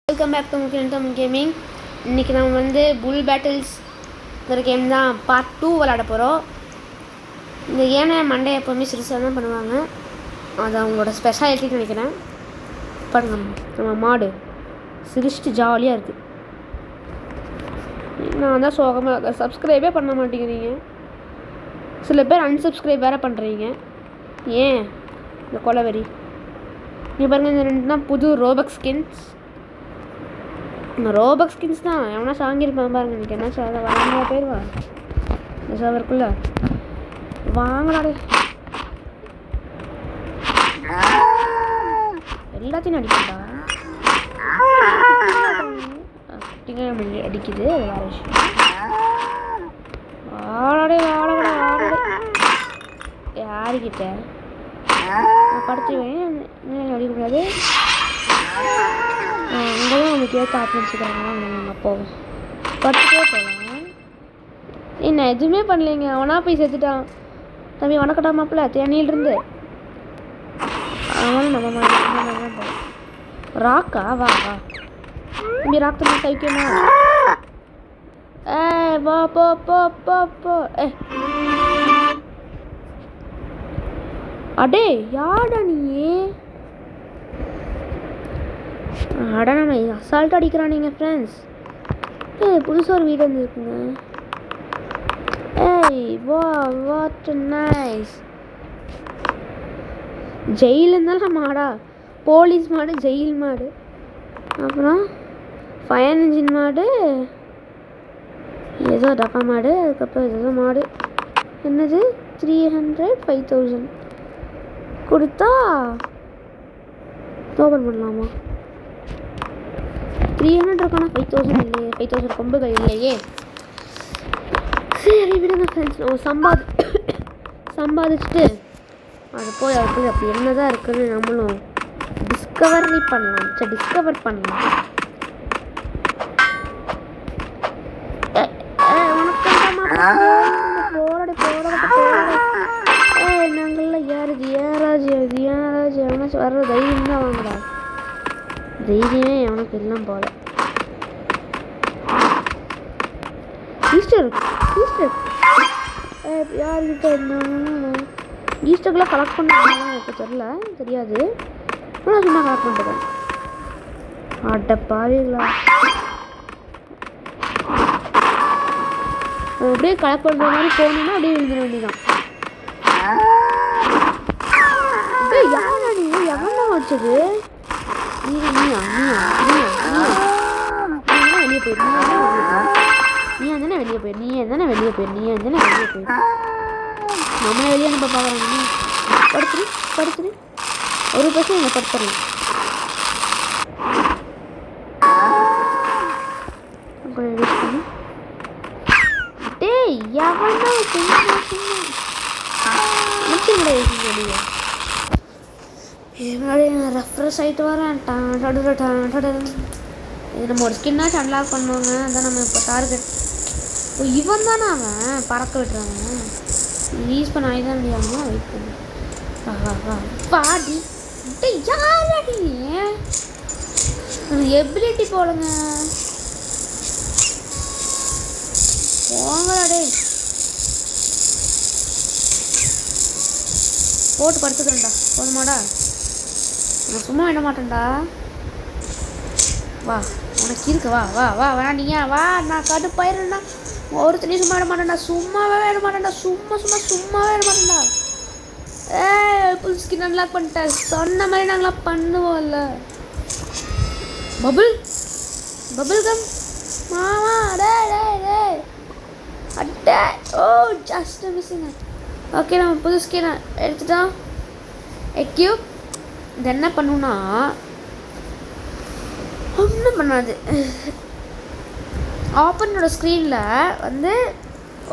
Welcome back to முக்கியம் gaming. இன்றைக்கி நம்ம புல் பேட்டில்ஸ்ங்கிற கேம் தான் பார்ட் 2 விளாட போகிறோம். இந்த கேமை மண்டே எப்போவுமே சிறுசாக தான் பண்ணுவாங்க. அது அவங்களோட ஸ்பெஷாலிட்டின்னு நினைக்கிறேன். பாருங்க, நம்ம மாடு சிரிச்சிட்டு ஜாலியாக இருக்குது. நான் தான் சோகமாக சப்ஸ்கிரைபே பண்ண மாட்டேங்கிறீங்க. சில பேர் அன்சப்ஸ்கிரைப் வேறு பண்ணுறீங்க. ஏன் இந்த கொலவெறி? இங்கே பாருங்கள், இந்த 2 தான் புது ரோபக் ஸ்கின்ஸ். ரோபக் ஸ்கின்ஸ் தான். எவனா சாங்கியிருப்பான் பாருங்க. எனக்கு என்ன சார் வாங்க போயிடுவா இந்த சவருக்குள்ள வாங்கலாடே. எல்லாத்தையும் அடிக்கண்டா. அடிக்குது. அது வேற விஷயம். வாழாடே வாழாடே வாழாடே. யாருக்கிட்ட படுத்துவேன் அடிக்கக்கூடாது. அங்கே தான் நமக்கு ஏற்ற ஆரம்பிச்சுக்கிறாங்க. அவங்க அப்பாவும் படுத்துட்டே போகலாம். என்ன எதுவுமே பண்ணலைங்க. அவனா போய் செத்துட்டான். தம்பி வணக்கட்டா மாப்பிள்ள தேனியிலிருந்து. அவனும் நம்ம மாதிரி தான் போகலாம். ராக்கா வா வா தம்பி. ராக் தம்பி சைக்கியமா? வா போ போ போ போ. அடே யாடா நீ? அட நம்ம அசால்ட் அடிக்கிறானுங்க ஃப்ரெண்ட்ஸ். புதுசாக ஒரு வீடு வந்துருக்குங்க. வா வாட் நைஸ். ஜெயில் இருந்தாலும் மாடா. போலீஸ் மாடு, ஜெயில் மாடு, அப்புறம் ஃபயர் இன்ஜின் மாடு, ஏதோ டப்பா மாடு, அதுக்கப்புறம் ஏதோ மாடு. என்னது 300 5000 கொடுத்தா ஓப்பன் பண்ணலாமா? 300 இருக்கானா? 5000 இல்லையே. 5000 கொம்புகள் இல்லையே. சரி விடுங்க ஃப்ரெண்ட்ஸ். நம்ம சம்பாதிச்சுட்டு அது போய் அப்படி என்னதான் இருக்குன்னு நம்மளும் டிஸ்கவர் பண்ணலாம். நாங்கள்லாம் ஏராஜ் எவனாச்சும் வர்ற தைரியம் தான் வாங்கடா. தைரியமே அவனுக்கு எல்லாம் போல. ஈஸ்டர் யார்கிட்ட இருந்தாங்க? ஈஸ்டர்க்குலாம் கலெக்ட் பண்ணாங்க. எனக்கு தெரியாது. நான் சும்மா கலெக்ட் பண்ணிட்டேன். அட பாவீங்களா. அப்படியே கலெக்ட் பண்ணுற மாதிரி போனோன்னா அப்படியே விழுந்துட வேண்டியதான். யாரா நீ? எவனா வச்சது? நீயா வெளியே போயிரு. நம்மளை வெளியே நம்ம பார்க்குறாங்க. படுத்துரு ஒரு பசங்க இங்கே படுத்துடலாம். டேய் எவனா ரெஃப்ரெஷ் ஆகிட்டு வரேன். இது நம்ம ஒரு ஸ்கின்னாச்சும் அன்லாக் பண்ணுவாங்க. அதான் நம்ம இப்போ டார்கெட். இவன் தானே அவன் பறக்க விட்டுறாங்க. யூஸ் பண்ண ஆகிதான் முடியாமா? வெயிட் பண்ணு. பாடி யாரடி எபிலிட்டி போடுங்க. போங்கடே போட்டு படுத்துக்கிறேன்டா. போதுமாடா? நான் சும்மா விட மாட்டேன்டா. வா உனக்கு இருக்கு. வா வா வா வேண்டியா வா. நான் கடுப்பாயிருந்தா ஒருத்தனையும் சும்மா விட மாட்டேன்டா. சும்மாவே விட மாட்டேன்டா. சும்மாவே விட மாட்டேன்டா. புல் ஸ்கின் அன்லாக் பண்ணிட்டேன். சொன்ன மாதிரி நாங்களாம் பண்ணுவோம்ல. பபுள் கம் மாமா. டே அட்டே. Just missing. ஓகே, நம்ம புது ஸ்கின் எடுத்துட்டோம். எக்யூப் இது என்ன பண்ணுன்னா ஒன்றும் பண்ணாது. ஆப்பனோட ஸ்க்ரீனில்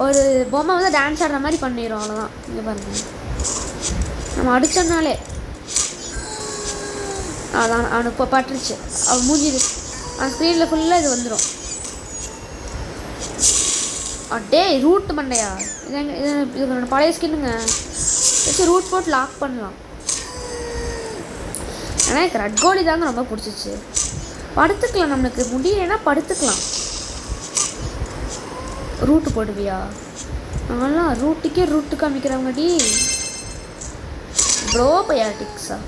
ஒரு பொம்மை டான்ஸ் ஆடுற மாதிரி பண்ணிடும். அவ்வளோதான். இங்கே பாருங்க, நம்ம அடித்தோம்னாலே அதான் அவனுக்கு இப்போ பட்டுருச்சு. அவன் மூஞ்சிது அவன் ஸ்க்ரீனில் ஃபுல்லாக இது வந்துடும். அட்டே ரூட் மண்டையா? இது பழைய ஸ்கின்னுங்க. ரூட் போட்டு லாக் பண்ணலாம். ஆனால் எனக்கு ரெட் கோலி தாங்க ரொம்ப பிடிச்சிச்சு. படுத்துக்கலாம், நம்மளுக்கு முடியலைன்னா படுத்துக்கலாம். ரூட்டு போடுவியா? அதெல்லாம் ரூட்டுக்கே ரூட்டு காமிக்கிறாங்கடி. ப்ரோபயாட்டிக்ஸா?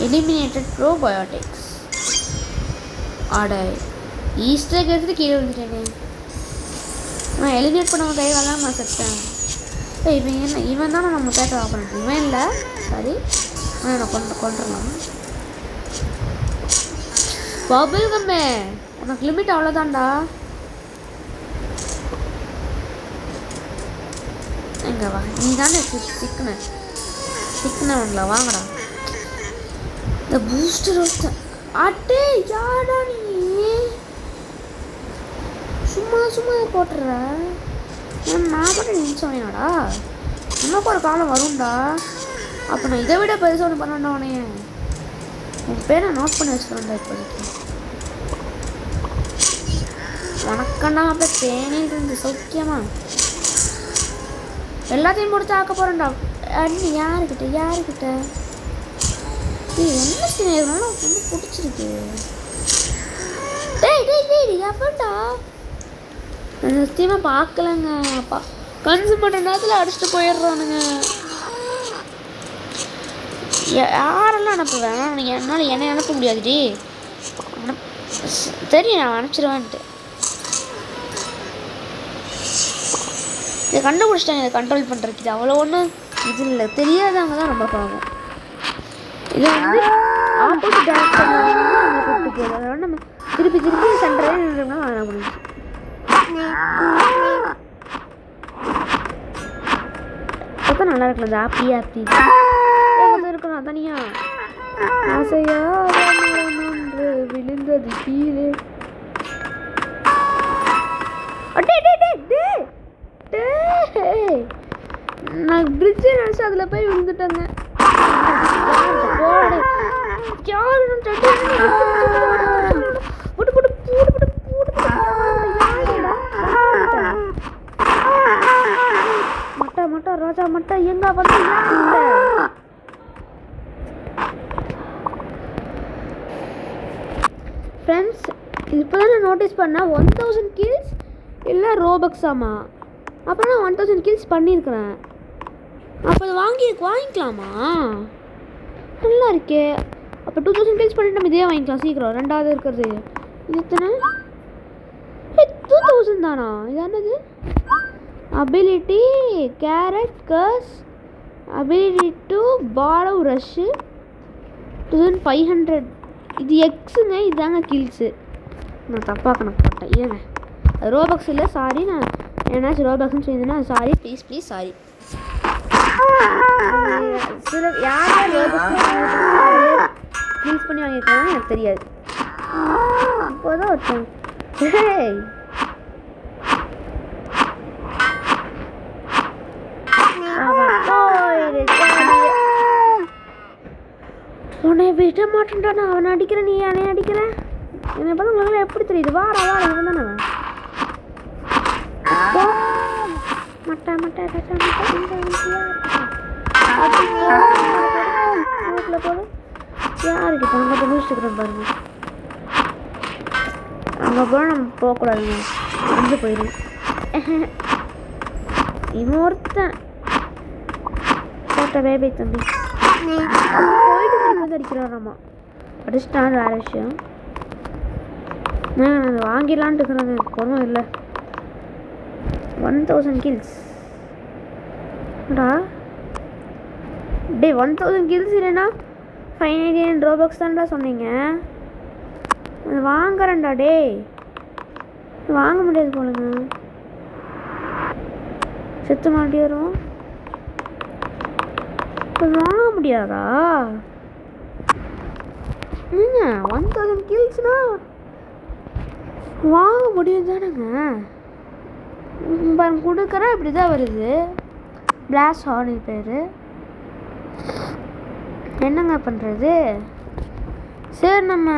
Eliminated probiotics. ஆட ஈஸ்டர் எடுத்துட்டு கீழே வந்துட்டேனே. நான் எலிமினேட் பண்ண கையாலாம் நான் செத்தேன். இவன் என்ன, இவன் தானே நம்ம தேட்டர் ஆப்பரேட். இவன் இல்லை, சரி நான் கொண்டுடலாம். பபிள் கம்மே, உனக்கு லிமிட் அவ்வளோதான்டா. எங்க வா, நீ தானே சிக்கனவங்களா? வாங்கடா. இந்த பூஸ்டர் ஒருத்தன். அட்டே யாடா நீ சும்மா போட்டுற? நான் கூட நினச்சோம் வேணாடா, இன்னும் ஒரு காலம் வரும்டா. அப்போ நான் இதை விட பெருசாக ஒன்று பண்ணண்டா. உனைய உன் பேரை நோட் பண்ணி வச்சுக்கிறேன்டா இப்போதைக்கு. உனக்கண்ணா அப்படியே தேனில் இருந்து சௌக்கியமா எல்லாத்தையும் முடிச்சு ஆக்க போகிறேன்டா. அண்ணி யாருக்கிட்ட என்ன சினியர்னாலும் ரொம்ப பிடிச்சிருக்கு. எவன்டா? சத்தியமாக பார்க்கலங்க. கன்சூம் பண்ணுற நேரத்தில் அடிச்சுட்டு போயிடுறானுங்க. யாரெல்லாம் அனுப்புவேன்? என்னால் என்னை அனுப்ப முடியாதுடி. தெரியும், நான் அனுப்பிச்சிடுவேன்ட்டு. இதை கண்டுபிடிச்சிட்டாங்க. இதை கண்ட்ரோல் பண்ணுறதுக்கு இது அவ்வளோ ஒன்றும் இது இல்லை. தெரியாதவங்க தான் ரொம்ப பாவம். இது வந்து ஆப்போசிட் டேரக்ஷன் நம்ம கூப்பிட்டு போகுது. அதனால நம்ம திருப்பி சென்டரே நின்றோம்னா அதெல்லாம் முடிஞ்சு. அப்போ நல்லா இருக்கலாம். இந்த ஆப்பி இருக்கலாம் தனியா. ஆசையா விழுந்தது கீழே. நான் பிரிட்ஜை நினச்சி அதில் போய் விழுந்துட்டேங்க. மட்டா ராஜா மட்டா எங்க வந்து ஃப்ரெண்ட்ஸ், இப்போ தான் நான் நோட்டீஸ் பண்ணேன் 1000 கில்ஸ் இல்லை ரோபக்ஸாமா. அப்புறம் நான் 1000 கில்ஸ் பண்ணியிருக்கிறேன். அப்போ அதை வாங்கிக்கலாமா? நல்லா இருக்கே. அப்போ 2000 கில்ஸ் பண்ணிட்டு நம்ம இதே வாங்கிக்கலாம் சீக்கிரம். ரெண்டாவது இருக்கிறது இது எத்தனை? 2000 தானா? இது என்னது? Ability carrot curse ability to borrow rush 2500. இது எக்ஸுங்க, இதுதாங்க கில்ஸு. நான் தப்பாக கணக்கு போட்டேன். ஏங்க ரோபக்ஸ் இல்லை, சாரி. நான் என்னாச்சும் ரோபக்ஸ்ன்னு சொல்லியிருந்தேன்னா சாரி, ப்ளீஸ் சாரி. சில யார் யூஸ் பண்ணி வாங்கியிருக்காங்க எனக்கு தெரியாது. இப்போதான் ஒருத்தன் உன்னை விட மாட்டேன்டா. நான் அவனை அடிக்கிறேன், நீ என்னை அடிக்கிற. என்னை பார்த்தா உங்களுக்கு எப்படி தெரியுது? வாடா இவன் தானே மட்டா போடு. யாருக்கு அங்கே முடிச்சுக்கிறோம் பாருங்க. அங்கே போல நம்ம போகக்கூடாதுங்க, அங்கே போயிடும். இவன் ஒருத்தன் போட்ட பேபி தம்பி போயிட்டு திருப்பி அடிக்கிறாராம்மா. அடிச்சுட்டான், வேற விஷயம். அது வாங்கிடலான்ட்டு இருக்கிறாங்க. பொறுமை இல்லை. 1000 கில்ஸ் டா. டே 1000 கில்ஸ் இல்லைன்னா 599 ரோபக்ஸ் தான்டா சொன்னீங்க. வாங்குறேன்டா. டே வாங்க முடியாது போலங்க. செத்து மாட்டி வரும். வாங்க முடியாதா? 1000 கில்ஸ்னா வாங்க முடியும் தானேங்க. கொடுக்குறேன், இப்படி தான் வருது. பிளாஸ் ஹார்னி பேர். என்னங்க பண்ணுறது? சரி, நம்ம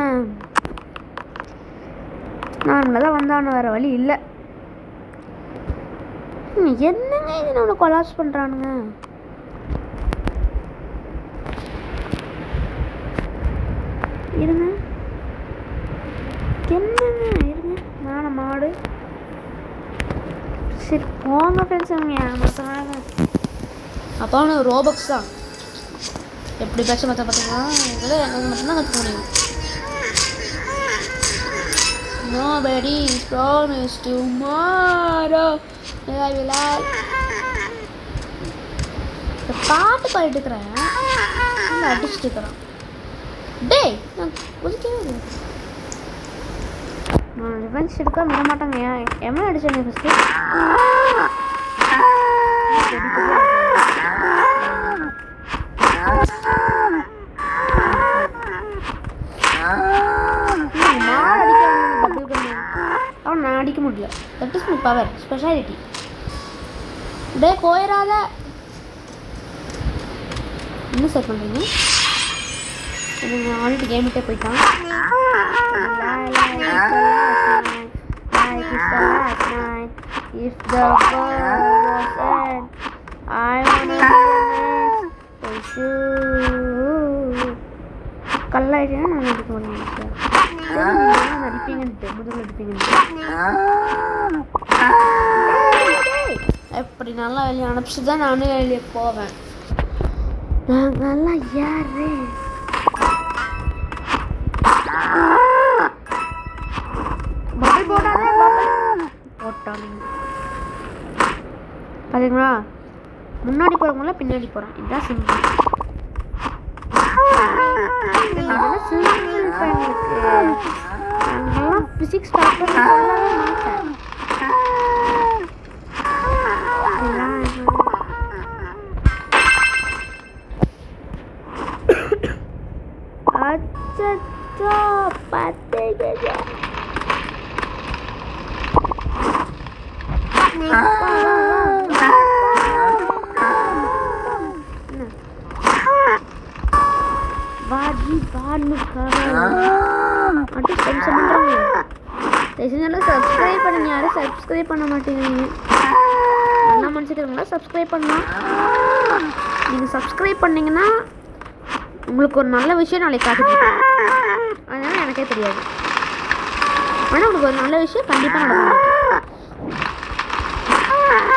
நார்மலாக தான் வந்தான, வேறு வழி இல்லை. என்னங்க இது நம்மளை கொலாப்ஸ் பண்ணுறானுங்க. இருங்க என்னங்க இருங்க நானும் மாடு சரி போங்க ஃப்ரெண்ட்ஸ் அவங்க ஏமாத்துறாங்க அப்போ அவனுக்கு ரோபக்ஸ் தான் எப்படி பேச பார்த்தா பார்த்தீங்களா இதில் எனக்கு மட்டும்தான் கற்றுக்க முடியும் Nobody is promised tomorrow. இந்த பாட்டு பாடிட்டு இருக்கிறேன் அடிச்சுட்டு இருக்கிறான் டேய் நான் ஒதுக்கவே நான் ரிவெஞ்ச் எடுக்க விட மாட்டாங்க எவ்வளோ அடிச்சேன் ஃபஸ்ட்டு அவன் நான் அடிக்க முடியல that is my power speciality டே போயிடாத என்ன சார் பண்ணுறீங்க ஆல்ரெடி கேம் விட்டே போயிட்டான் கல்லாயிட்டேன்னா நான் அடிக்க முடியும் சார் அடிப்பீங்கன்ட்டு முதல்ல அடிப்பீங்கன்ட்டு எப்படி நல்லா வெளியே அனுப்பிச்சு தான் நானும் வெளியே போவேன் நாங்கெல்லாம் யாரு பபிள் போடாதே போட்டானுங்க பார்த்தீங்களா முன்னாடி போகிறவங்கள பின்னாடி போகிறேன் இதுதான் சிம்பிள் நாங்கெல்லாம் ஃபிசிக்ஸ் டாக்டர் சொல்லவே மாட்டேன் அச்சோ பார்த்தீங்க வாடி சப்ஸ்கிரைப் பண்ணுங்க யாரும் சப்ஸ்கிரைப் பண்ண மாட்டேங்கிறீங்க நல்லா மனுஷங்க சப்ஸ்கிரைப் பண்ணலாம் நீங்கள் சப்ஸ்கிரைப் பண்ணிங்கன்னா உங்களுக்கு ஒரு நல்ல விஷயம் நாளைக்கு காட்டுது அதனால் எனக்கே தெரியாது ஆனால் உங்களுக்கு ஒரு நல்ல விஷயம் கண்டிப்பாக நடக்கும்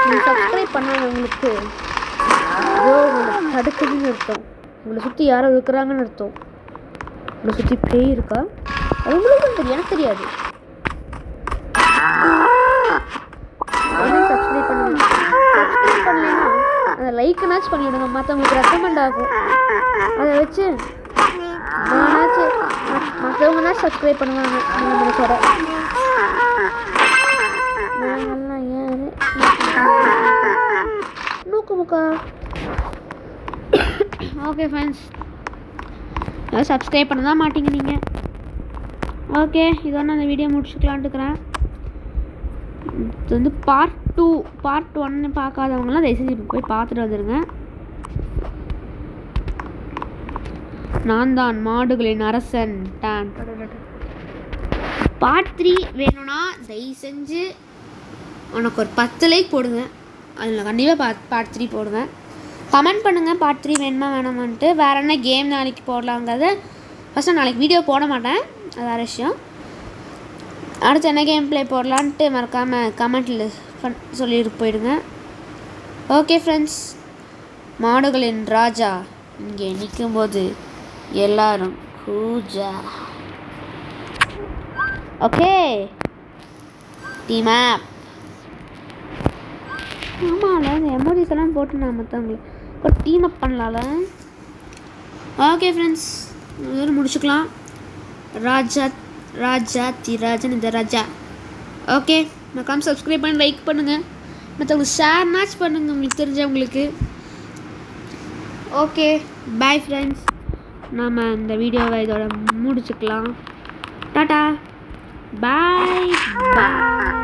நீங்கள் சப்ஸ்கிரைப் பண்ணாதவங்களுக்கு ஏதோ உங்களை தடுக்குதுன்னு அர்த்தம் உங்களை சுற்றி யாரோ இருக்கிறாங்கன்னு அர்த்தம் உங்களை சுற்றி பேய் இருக்கா அது உங்களுக்கும் தெரியும் எனக்கு தெரியாது சப்ஸ்கிரைப் பண்ணுங்க சப்ஸ்கிரைப் பண்ணலைன்னா அந்த லைக்குனாச்சும் பண்ணிவிடுங்க மற்றவங்களுக்கு ரெக்கமெண்ட் ஆகும் அதை வச்சு நானாச்சும் மற்றவங்க தான் சப்ஸ்கிரைப் பண்ணுவாங்க நம்மளோட நாங்கள்லாம் யாரு நூக்குமுக்கா ஓகே ஃப்ரெண்ட்ஸ் சப்ஸ்கிரைப் பண்ண தான் மாட்டீங்க நீங்கள் ஓகே இதோட நான் அந்த வீடியோ முடிச்சுக்கலான்ட்டு இருக்கிறேன் இது வந்து பார்ட் 1 பார்க்காதவங்களாம் தயவு செஞ்சு போய் பார்த்துட்டு வந்துடுங்க நான் தான் மாடுகளின் அரசன் டான் பார்ட் 3 வேணும்னா தயவு செஞ்சு உனக்கு ஒரு 10 லைக் போடுங்க அதில் கண்டிப்பாக பார்ட் 3 போடுவேன் கமெண்ட் பண்ணுங்கள் பார்ட் 3 வேணுமா வேணாமான்ட்டு வேறு என்ன கேம் நாளைக்கு போடலாங்கிறத ஃபஸ்ட்டு நாளைக்கு வீடியோ போட மாட்டேன் அது வேறு விஷயம் அடுத்து என்ன கேம் ப்ளே போடலான்ட்டு மறக்காமல் கமெண்ட்டில் சொல்லிட்டு போயிடுங்க ஓகே ஃப்ரெண்ட்ஸ் மாடுகளின் ராஜா இங்கே நிற்கும்போது எல்லாரும் பூஜா ஓகே டீம் ஆப் ஆமாம்ல இந்த எமோஜிஸ் எல்லாம் போட்டு நான் மற்றவங்களுக்கு ஒரு டீம் அப் பண்ணலாம்ல ஓகே ஃப்ரெண்ட்ஸ் இதோட முடிச்சுக்கலாம் ராஜன் இந்த ராஜா ஓகே மறக்காம சப்ஸ்கிரைப் பண்ணி லைக் பண்ணுங்கள் மற்றவங்களுக்கு ஷேர் மேட்ச் பண்ணுங்கள் உங்களுக்கு தெரிஞ்சவங்களுக்கு ஓகே பாய் ஃப்ரெண்ட்ஸ் நாம் இந்த வீடியோவை இதோட முடிச்சுக்கலாம் டாடா பாய் பாய்